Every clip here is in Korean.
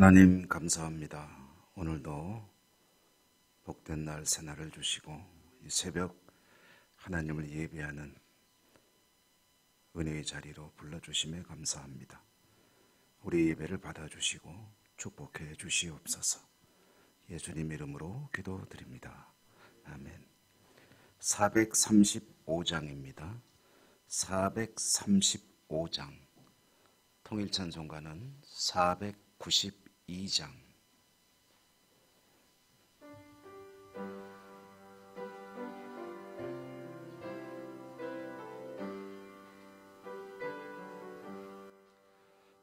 하나님 감사합니다. 오늘도 복된 날 새날을 주시고 이 새벽 하나님을 예배하는 은혜의 자리로 불러주심에 감사합니다. 우리 예배를 받아주시고 축복해 주시옵소서. 예수님 이름으로 기도드립니다. 아멘. 435장입니다. 435장. 통일찬송가는 492장.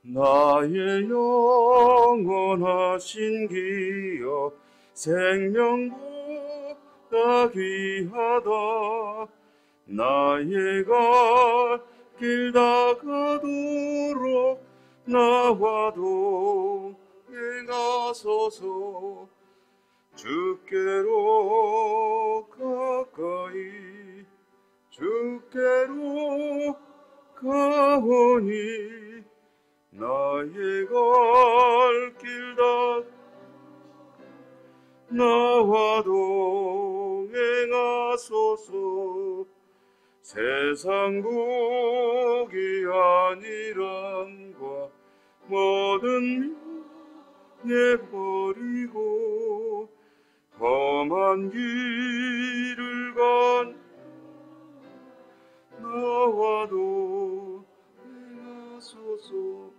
나의 영원하신 기여 생명보다 귀하다. 나의 갈 길 다가도록 나와도 행하소서. 주께로 가까이 주께로 가오니 나의 갈 길 다 나와도 행하소서. 세상 복이 아니란과 모든 명예 버리고 험한 길을 간 나와도 행하소서.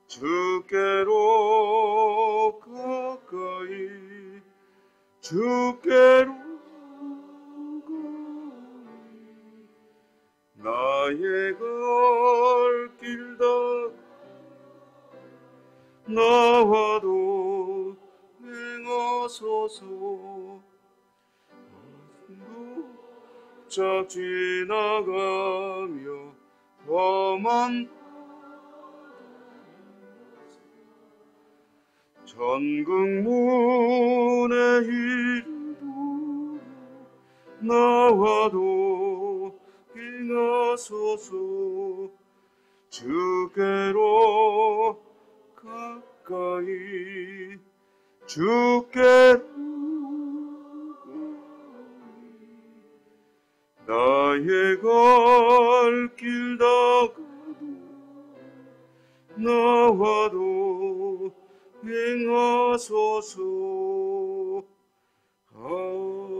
주께로 가까이 주께로 나의 갈 길 다 나와도 행하소서. 자 지나가며 험한 전국문에 이르도 나와도 행하소서. 주께로 가까이 주께로 나의 갈 길 다가도 나와도 행하소서. 아멘.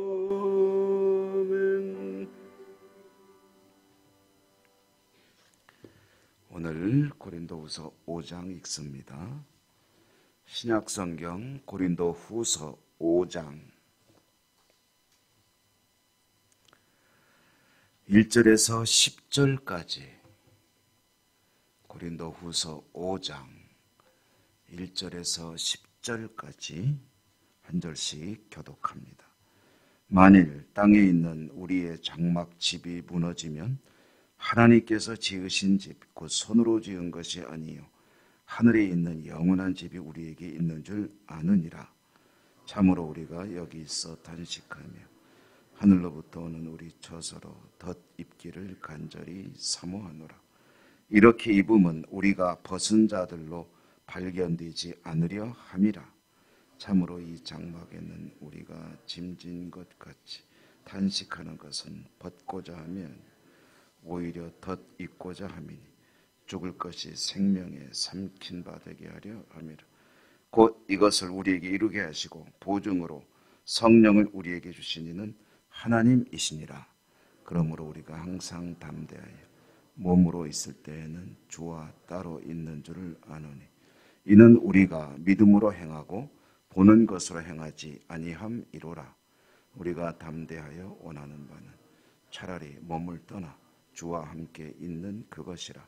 오늘 고린도후서 5장 읽습니다. 신약성경 고린도후서 5장 1절에서 10절까지. 고린도후서 5장 1절에서 10절까지 한 절씩 교독합니다. 만일 땅에 있는 우리의 장막 집이 무너지면 하나님께서 지으신 집 곧 손으로 지은 것이 아니요 하늘에 있는 영원한 집이 우리에게 있는 줄 아느니라. 참으로 우리가 여기 있어 단식하며 하늘로부터 오는 우리 처소로 덧입기를 간절히 사모하노라. 이렇게 입음은 우리가 벗은 자들로 발견되지 않으려 함이라. 참으로 이 장막에는 우리가 짐진 것 같이 단식하는 것은 벗고자 하면 오히려 덧입고자 함이니 죽을 것이 생명에 삼킨 바 되게 하려 함이라. 곧 이것을 우리에게 이루게 하시고 보증으로 성령을 우리에게 주신 이는 하나님이시니라. 그러므로 우리가 항상 담대하여 몸으로 있을 때에는 주와 따로 있는 줄을 아노니 이는 우리가 믿음으로 행하고 보는 것으로 행하지 아니함이로라. 우리가 담대하여 원하는 바는 차라리 몸을 떠나 주와 함께 있는 그것이라.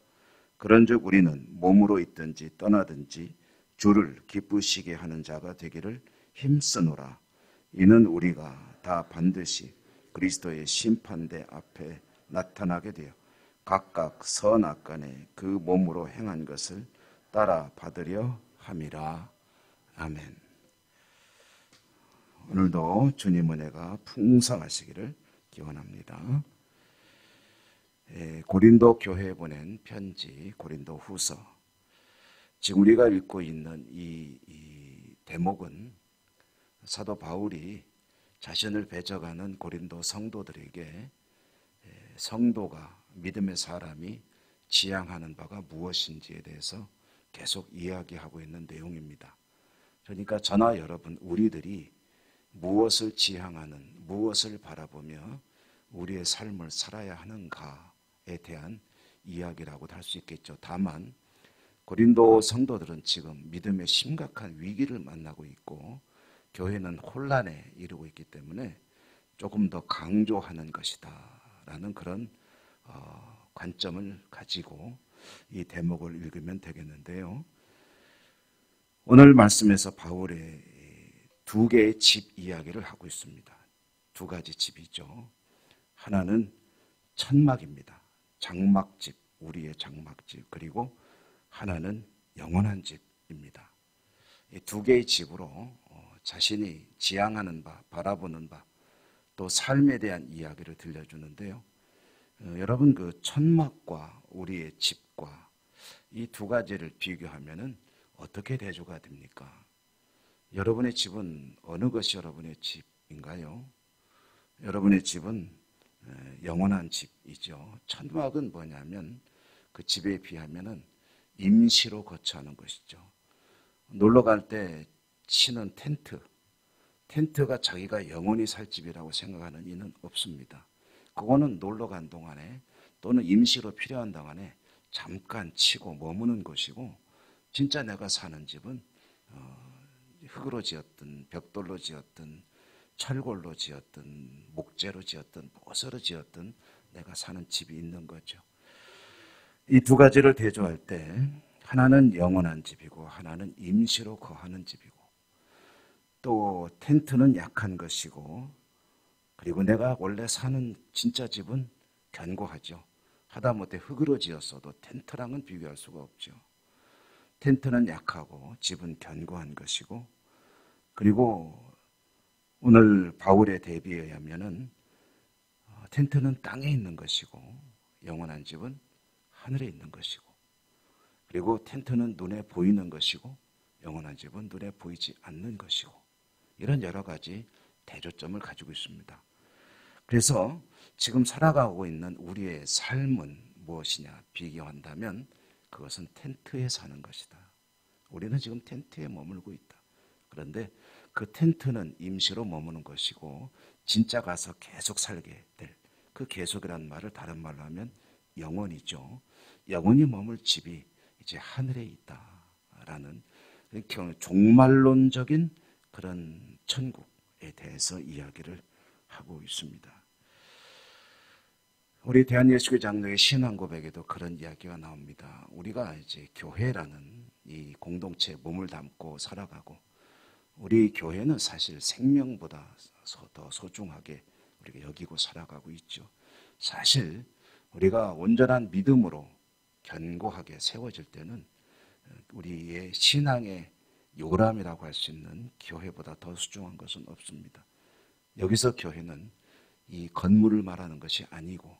그런즉 우리는 몸으로 있든지 떠나든지 주를 기쁘시게 하는 자가 되기를 힘쓰노라. 이는 우리가 다 반드시 그리스도의 심판대 앞에 나타나게 되어 각각 선악간에 그 몸으로 행한 것을 따라 받으려 함이라. 아멘. 오늘도 주님 은혜가 풍성하시기를 기원합니다. 고린도 교회에 보낸 편지 고린도후서 지금 우리가 읽고 있는 이 대목은 사도 바울이 자신을 배적하는 고린도 성도들에게 성도가 믿음의 사람이 지향하는 바가 무엇인지에 대해서 계속 이야기하고 있는 내용입니다. 그러니까 저나 여러분 우리들이 무엇을 지향하는, 무엇을 바라보며 우리의 삶을 살아야 하는가에 대한 이야기라고도 할 수 있겠죠. 다만 고린도 성도들은 지금 믿음의 심각한 위기를 만나고 있고 교회는 혼란에 이르고 있기 때문에 조금 더 강조하는 것이다 라는 그런 관점을 가지고 이 대목을 읽으면 되겠는데요. 오늘 말씀에서 바울의 두 개의 집 이야기를 하고 있습니다. 두 가지 집이죠. 하나는 천막입니다. 장막집, 우리의 장막집. 그리고 하나는 영원한 집입니다. 이 두 개의 집으로 자신이 지향하는 바, 바라보는 바, 또 삶에 대한 이야기를 들려주는데요. 여러분 그 천막과 우리의 집과 이 두 가지를 비교하면은 어떻게 대조가 됩니까? 여러분의 집은 어느 것이 여러분의 집인가요? 여러분의 집은 영원한 집이죠. 천막은 뭐냐면 그 집에 비하면은 임시로 거처하는 것이죠. 놀러 갈 때 치는 텐트가 자기가 영원히 살 집이라고 생각하는 이는 없습니다. 그거는 놀러 간 동안에 또는 임시로 필요한 동안에 잠깐 치고 머무는 것이고, 진짜 내가 사는 집은 흙으로 지었든 벽돌로 지었든 철골로 지었든 목재로 지었든 무엇으로 지었든 내가 사는 집이 있는 거죠. 이 두 가지를 대조할 때 하나는 영원한 집이고 하나는 임시로 거하는 집이고, 또 텐트는 약한 것이고, 그리고 내가 원래 사는 진짜 집은 견고하죠. 하다못해 흙으로 지었어도 텐트랑은 비교할 수가 없죠. 텐트는 약하고 집은 견고한 것이고, 그리고 오늘 바울의 대비에 의하면은 텐트는 땅에 있는 것이고 영원한 집은 하늘에 있는 것이고, 그리고 텐트는 눈에 보이는 것이고 영원한 집은 눈에 보이지 않는 것이고, 이런 여러 가지 대조점을 가지고 있습니다. 그래서 지금 살아가고 있는 우리의 삶은 무엇이냐 비교한다면 그것은 텐트에 사는 것이다. 우리는 지금 텐트에 머물고 있다. 그런데 그 텐트는 임시로 머무는 것이고 진짜 가서 계속 살게 될 그 계속이라는 말을 다른 말로 하면 영원이죠. 영원히 머물 집이 이제 하늘에 있다라는 종말론적인 그런 천국에 대해서 이야기를 하고 있습니다. 우리 대한예수교 장로의 신앙 고백에도 그런 이야기가 나옵니다. 우리가 이제 교회라는 이 공동체에 몸을 담고 살아가고, 우리 교회는 사실 생명보다 더 소중하게 우리가 여기고 살아가고 있죠. 사실 우리가 온전한 믿음으로 견고하게 세워질 때는 우리의 신앙의 요람이라고 할 수 있는 교회보다 더 소중한 것은 없습니다. 여기서 교회는 이 건물을 말하는 것이 아니고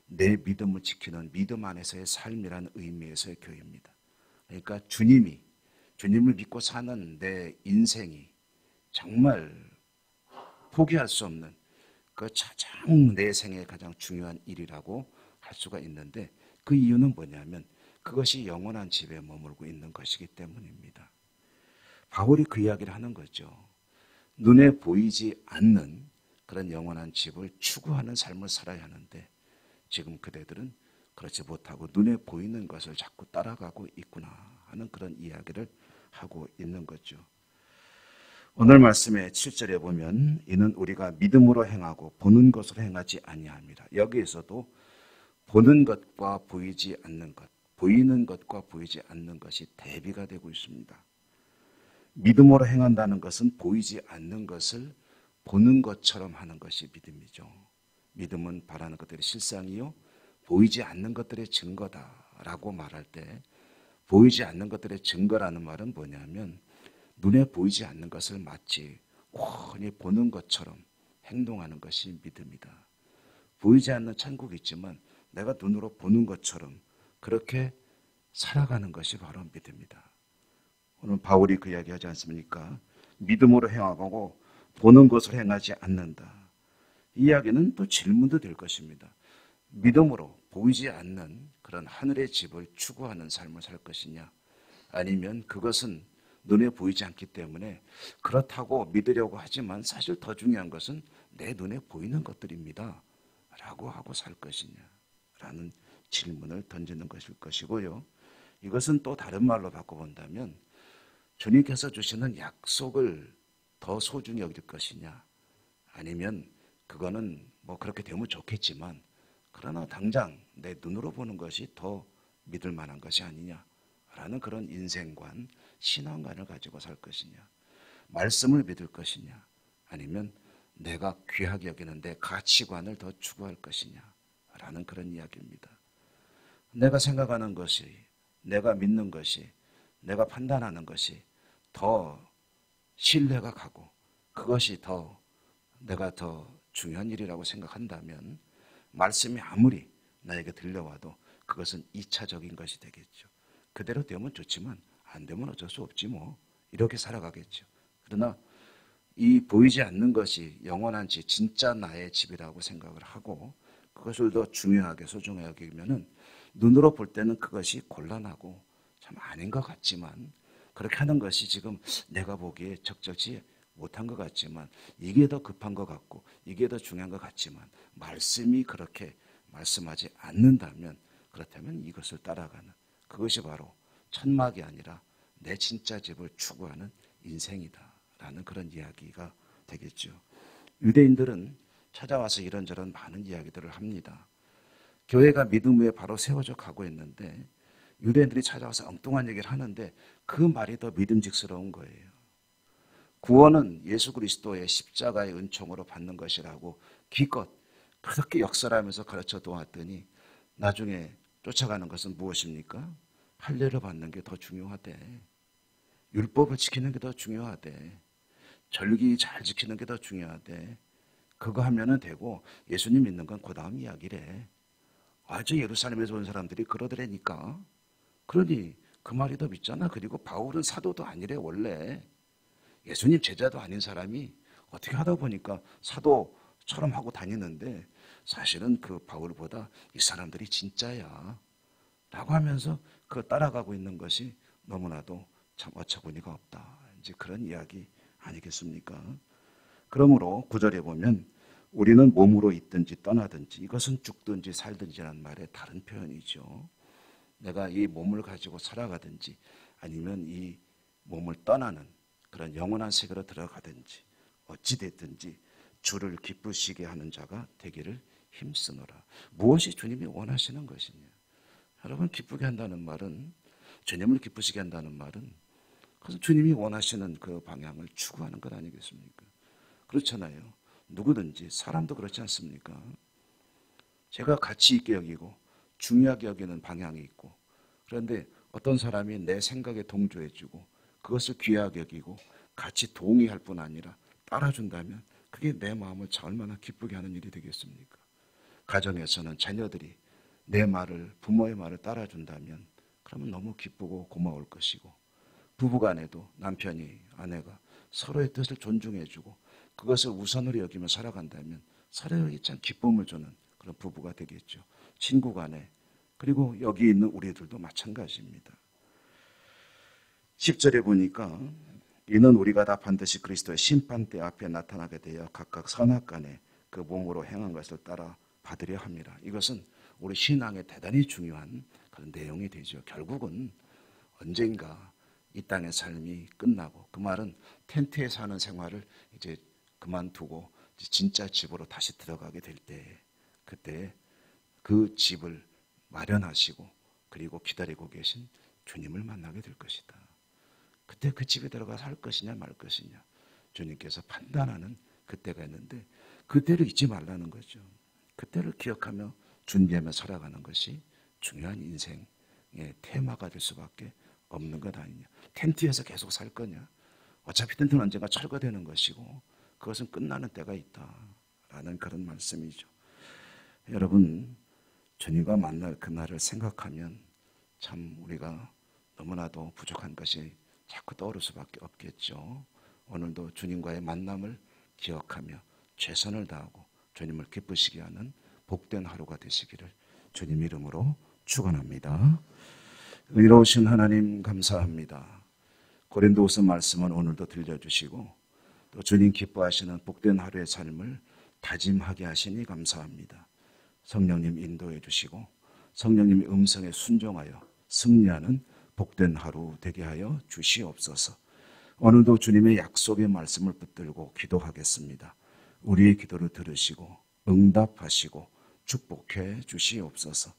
내 믿음을 지키는 믿음 안에서의 삶이라는 의미에서의 교회입니다. 그러니까 주님을 믿고 사는 내 인생이 정말 포기할 수 없는 그 가장 내 생에 가장 중요한 일이라고 할 수가 있는데, 그 이유는 뭐냐면 그것이 영원한 집에 머물고 있는 것이기 때문입니다. 바울이 그 이야기를 하는 거죠. 눈에 보이지 않는 그런 영원한 집을 추구하는 삶을 살아야 하는데 지금 그대들은 그렇지 못하고 눈에 보이는 것을 자꾸 따라가고 있구나 하는 그런 이야기를 하고 있는 거죠. 오늘 말씀의 7절에 보면 이는 우리가 믿음으로 행하고 보는 것으로 행하지 아니함이라. 여기에서도 보는 것과 보이지 않는 것, 보이는 것과 보이지 않는 것이 대비가 되고 있습니다. 믿음으로 행한다는 것은 보이지 않는 것을 보는 것처럼 하는 것이 믿음이죠. 믿음은 바라는 것들의 실상이요 보이지 않는 것들의 증거다라고 말할 때, 보이지 않는 것들의 증거라는 말은 뭐냐면 눈에 보이지 않는 것을 마치 훤히 보는 것처럼 행동하는 것이 믿음이다. 보이지 않는 천국이 있지만 내가 눈으로 보는 것처럼 그렇게 살아가는 것이 바로 믿음이다. 오늘 바울이 그 이야기 하지 않습니까? 믿음으로 행하고 보는 것을 행하지 않는다. 이 이야기는 또 질문도 될 것입니다. 믿음으로 보이지 않는 그런 하늘의 집을 추구하는 삶을 살 것이냐, 아니면 그것은 눈에 보이지 않기 때문에 그렇다고 믿으려고 하지만 사실 더 중요한 것은 내 눈에 보이는 것들입니다 라고 하고 살 것이냐 라는 질문을 던지는 것일 것이고요. 이것은 또 다른 말로 바꿔본다면 주님께서 주시는 약속을 더 소중히 여길 것이냐, 아니면 그거는 뭐 그렇게 되면 좋겠지만 그러나 당장 내 눈으로 보는 것이 더 믿을 만한 것이 아니냐라는 그런 인생관, 신앙관을 가지고 살 것이냐, 말씀을 믿을 것이냐, 아니면 내가 귀하게 여기는 내 가치관을 더 추구할 것이냐라는 그런 이야기입니다. 내가 생각하는 것이, 내가 믿는 것이, 내가 판단하는 것이 더 신뢰가 가고 그것이 내가 더 중요한 일이라고 생각한다면 말씀이 아무리 나에게 들려와도 그것은 2차적인 것이 되겠죠. 그대로 되면 좋지만 안 되면 어쩔 수 없지 뭐, 이렇게 살아가겠죠. 그러나 이 보이지 않는 것이 영원한 집, 진짜 나의 집이라고 생각을 하고 그것을 더 중요하게 소중하게 여기면은 눈으로 볼 때는 그것이 곤란하고 참 아닌 것 같지만, 그렇게 하는 것이 지금 내가 보기에 적절치 못한 것 같지만, 이게 더 급한 것 같고 이게 더 중요한 것 같지만 말씀이 그렇게 말씀하지 않는다면, 그렇다면 이것을 따라가는, 그것이 바로 천막이 아니라 내 진짜 집을 추구하는 인생이다 라는 그런 이야기가 되겠죠. 유대인들은 찾아와서 이런저런 많은 이야기들을 합니다. 교회가 믿음 위에 바로 세워져 가고 있는데 유대인들이 찾아와서 엉뚱한 얘기를 하는데 그 말이 더 믿음직스러운 거예요. 구원은 예수 그리스도의 십자가의 은총으로 받는 것이라고 기껏 그렇게 역설하면서 가르쳐 놓았더니 나중에 쫓아가는 것은 무엇입니까? 할례를 받는 게 더 중요하대. 율법을 지키는 게 더 중요하대. 절기 잘 지키는 게 더 중요하대. 그거 하면은 되고 예수님 믿는 건 그 다음 이야기래. 아주 예루살렘에서 온 사람들이 그러더라니까. 그러니 그 말이 더 믿잖아. 그리고 바울은 사도도 아니래 원래. 예수님 제자도 아닌 사람이 어떻게 하다 보니까 사도처럼 하고 다니는데 사실은 그 바울보다 이 사람들이 진짜야 라고 하면서 그걸 따라가고 있는 것이 너무나도 참 어처구니가 없다. 이제 그런 이야기 아니겠습니까? 그러므로 9절에 보면 우리는 몸으로 있든지 떠나든지 이것은 죽든지 살든지라는 말의 다른 표현이죠. 내가 이 몸을 가지고 살아가든지 아니면 이 몸을 떠나는 그런 영원한 세계로 들어가든지 어찌됐든지 주를 기쁘시게 하는 자가 되기를 힘쓰노라. 무엇이 주님이 원하시는 것이냐? 여러분, 기쁘게 한다는 말은, 주님을 기쁘시게 한다는 말은 그래서 주님이 원하시는 그 방향을 추구하는 것 아니겠습니까? 그렇잖아요. 누구든지, 사람도 그렇지 않습니까? 제가 가치 있게 여기고 중요하게 여기는 방향이 있고, 그런데 어떤 사람이 내 생각에 동조해주고 그것을 귀하게 여기고 같이 동의할 뿐 아니라 따라준다면 그게 내 마음을 얼마나 기쁘게 하는 일이 되겠습니까? 가정에서는 자녀들이 내 말을, 부모의 말을 따라준다면 그러면 너무 기쁘고 고마울 것이고, 부부간에도 남편이 아내가 서로의 뜻을 존중해주고 그것을 우선으로 여기며 살아간다면 서로에게 참 기쁨을 주는 그런 부부가 되겠죠. 친구간에, 그리고 여기 있는 우리들도 마찬가지입니다. 10절에 보니까 이는 우리가 다 반드시 그리스도의 심판대 앞에 나타나게 되어 각각 선악간에 그 몸으로 행한 것을 따라 받으려 합니다. 이것은 우리 신앙에 대단히 중요한 그런 내용이 되죠. 결국은 언젠가 이 땅의 삶이 끝나고, 그 말은 텐트에 사는 생활을 이제 그만두고 진짜 집으로 다시 들어가게 될 때, 그때 그 집을 마련하시고 그리고 기다리고 계신 주님을 만나게 될 것이다. 그때 그 집에 들어가 살 것이냐 말 것이냐 주님께서 판단하는 그때가 있는데, 그때를 잊지 말라는 거죠. 그때를 기억하며 준비하며 살아가는 것이 중요한 인생의 테마가 될 수밖에 없는 것 아니냐. 텐트에서 계속 살 거냐? 어차피 텐트는 언젠가 철거되는 것이고 그것은 끝나는 때가 있다라는 그런 말씀이죠. 여러분, 주님과 만날 그날을 생각하면 참 우리가 너무나도 부족한 것이 자꾸 떠오를 수밖에 없겠죠. 오늘도 주님과의 만남을 기억하며 최선을 다하고 주님을 기쁘시게 하는 복된 하루가 되시기를 주님 이름으로 축원합니다. 의로우신 하나님 감사합니다. 고린도후서 말씀은 오늘도 들려주시고 또 주님 기뻐하시는 복된 하루의 삶을 다짐하게 하시니 감사합니다. 성령님 인도해 주시고 성령님의 음성에 순종하여 승리하는 복된 하루 되게 하여 주시옵소서. 오늘도 주님의 약속의 말씀을 붙들고 기도하겠습니다. 우리의 기도를 들으시고 응답하시고 축복해 주시옵소서.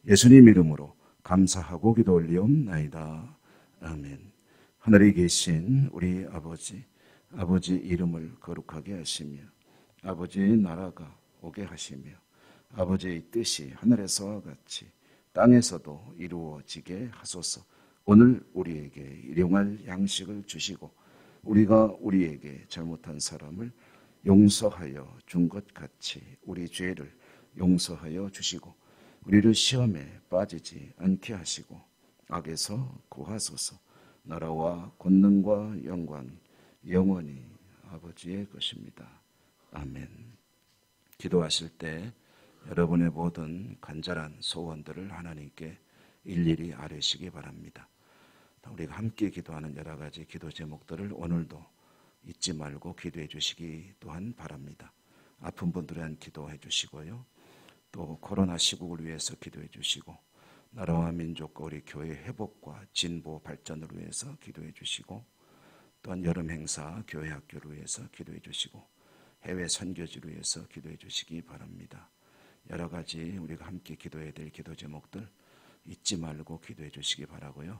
예수님 이름으로 감사하고 기도 올리옵나이다. 아멘. 하늘에 계신 우리 아버지, 아버지 이름을 거룩하게 하시며 아버지의 나라가 오게 하시며 아버지의 뜻이 하늘에서와 같이 땅에서도 이루어지게 하소서. 오늘 우리에게 일용할 양식을 주시고 우리가 우리에게 잘못한 사람을 용서하여 준 것 같이 우리 죄를 용서하여 주시고 우리를 시험에 빠지지 않게 하시고 악에서 구하소서. 나라와 권능과 영광 영원히 아버지의 것입니다. 아멘. 기도하실 때 여러분의 모든 간절한 소원들을 하나님께 일일이 아뢰시기 바랍니다. 우리가 함께 기도하는 여러 가지 기도 제목들을 오늘도 잊지 말고 기도해 주시기 또한 바랍니다. 아픈 분들에 대한 기도해 주시고요. 또 코로나 시국을 위해서 기도해 주시고 나라와 민족과 우리 교회 회복과 진보 발전을 위해서 기도해 주시고 또한 여름 행사 교회 학교를 위해서 기도해 주시고 해외 선교지를 위해서 기도해 주시기 바랍니다. 여러 가지 우리가 함께 기도해야 될 기도 제목들 잊지 말고 기도해 주시기 바라고요.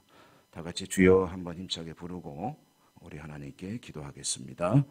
다 같이 주여 한번 힘차게 부르고 우리 하나님께 기도하겠습니다.